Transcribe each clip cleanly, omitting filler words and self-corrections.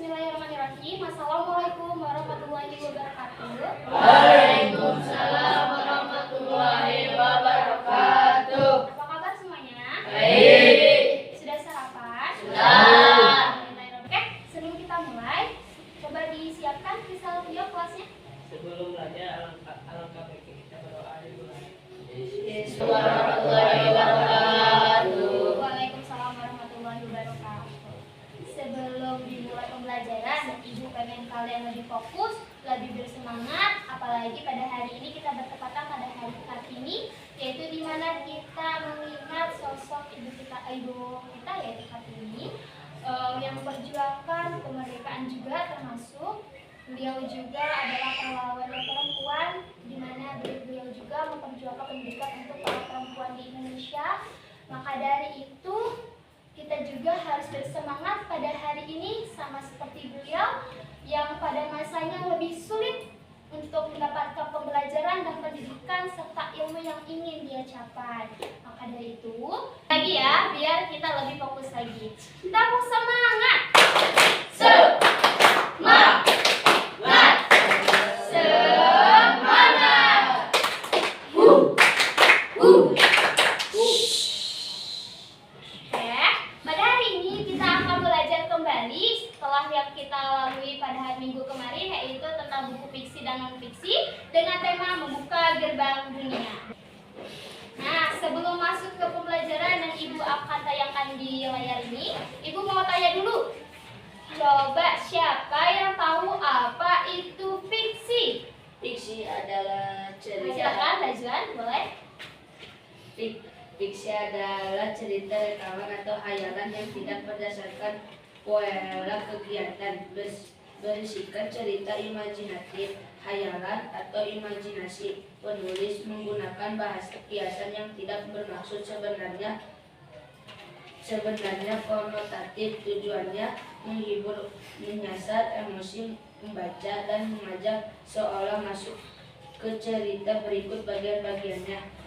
Bismillahirrahmanirrahim. Assalamualaikum warahmatullahi wabarakatuh. Waalaikumsalam warahmatullahi wabarakatuh. Apa kabar semuanya? Baik. Sudah sarapan? Sudah. Oke, sebelum kita mulai, coba disiapkan kristal video kelasnya. Sebelum belajar alangkah baiknya kita berdoa dulu. Assalamualaikum warahmatullahi wabarakatuh. Waalaikumsalam warahmatullahi wabarakatuh. Sebelum dimulai pembelajaran, Ibu pengen kalian lebih fokus, lebih bersemangat, apalagi pada hari ini kita bertepatan pada hari Kartini, yaitu di mana kita mengingat sosok ibu kita yaitu Kartini, yang memperjuangkan kemerdekaan juga, termasuk beliau juga adalah pahlawan perempuan, di mana beliau juga memperjuangkan pendidikan untuk para perempuan di Indonesia. Maka dari itu kita juga harus bersemangat pada hari ini sama seperti beliau yang pada masanya lebih sulit untuk mendapatkan pembelajaran dan pendidikan serta ilmu yang ingin dia capai. Maka dari itu, lagi ya, biar kita lebih fokus lagi. Tepuk semangat. Semangat. Kita lalui pada hari Minggu kemarin, yaitu tentang buku fiksi dan non-fiksi dengan tema membuka gerbang dunia. Nah, sebelum masuk ke pembelajaran dan Ibu akan tayangkan di layar ini, Ibu mau tanya dulu. Coba siapa yang tahu apa itu fiksi? Fiksi adalah cerita. Silakan, Najwan, boleh. Fiksi adalah cerita rekaman atau hayalan yang tidak berdasarkan pola kegiatan, berisikan cerita imajinatif, hayalan atau imajinasi. Penulis menggunakan bahasa kiasan yang tidak bermaksud sebenarnya konotatif. Tujuannya menghibur, menyasar emosi membaca dan mengajak seolah masuk ke cerita. Berikut bagian-bagiannya.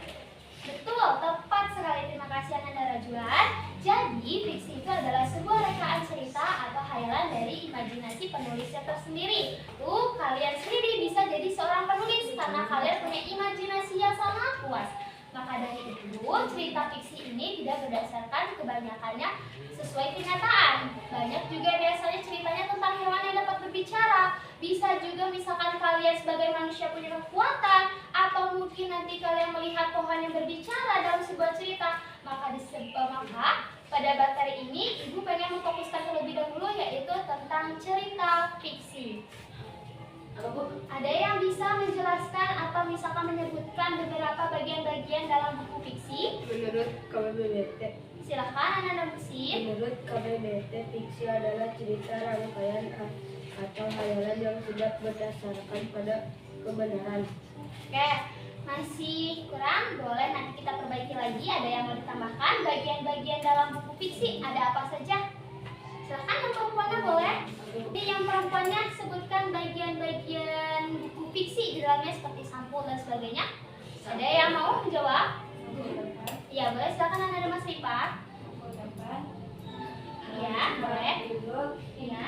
Betul, tepat sekali. Terima kasih Ananda Rajuan. Jadi, fiksi itu adalah sebuah rekaan cerita atau hayalan dari imajinasi penulisnya tersendiri. Tuh, kalian sendiri bisa jadi seorang penulis karena kalian punya imajinasi yang sangat puas. Maka dari itu, cerita fiksi ini tidak berdasarkan kebanyakannya sesuai kenyataan. Banyak juga biasanya ceritanya tentang hewan yang dapat berbicara. Bisa juga misalkan kalian sebagai manusia punya kekuatan, atau mungkin nanti kalian melihat pohon yang berbicara dalam sebuah cerita. Maka pada materi ini Ibu pengen memfokuskan terlebih dahulu, yaitu tentang cerita fiksi. Ada yang bisa menjelaskan atau misalkan menyebutkan beberapa bagian-bagian dalam buku fiksi? Menurut KBBT, Silahkan Ananda Musin. menurut KBBT, fiksi adalah cerita rangkaian atau hayalan yang tidak berdasarkan pada kebenaran. Oke, masih kurang? Boleh nanti kita perbaiki lagi. Ada yang mau ditambahkan? Bagian-bagian dalam buku fiksi ada apa saja? Silahkan yang perempuannya boleh. Jadi yang perempuannya sebutkan bagian-bagian buku fiksi di dalamnya seperti sampul dan sebagainya. Ada yang mau menjawab? Iya, boleh. Silahkan ada Mas Ripa. Iya, boleh. Iya.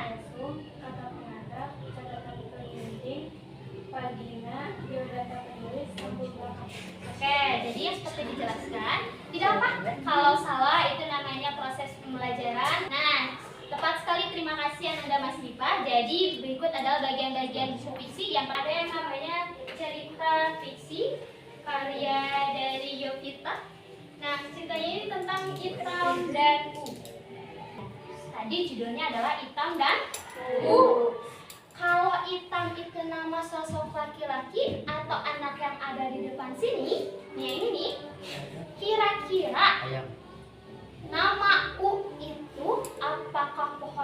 Kata pengantar, catatan penting, pagina, biodata penulis, sampul belakang. Oke, jadi yang seperti dijelaskan, tidak apa kalau salah, itu namanya proses pembelajaran. Nah, tepat sekali, terima kasih Ananda Mas Dipa. Jadi berikut adalah bagian-bagian buku fiksi yang ada yang namanya cerita fiksi karya dari Yovita. Nah, ceritanya ini tentang Itam dan U. Tadi judulnya adalah Itam dan U. Kalau Itam itu nama sosok laki-laki atau anak yang ada di depan sini, ini nih, kira-kira nama U itu apakah pohon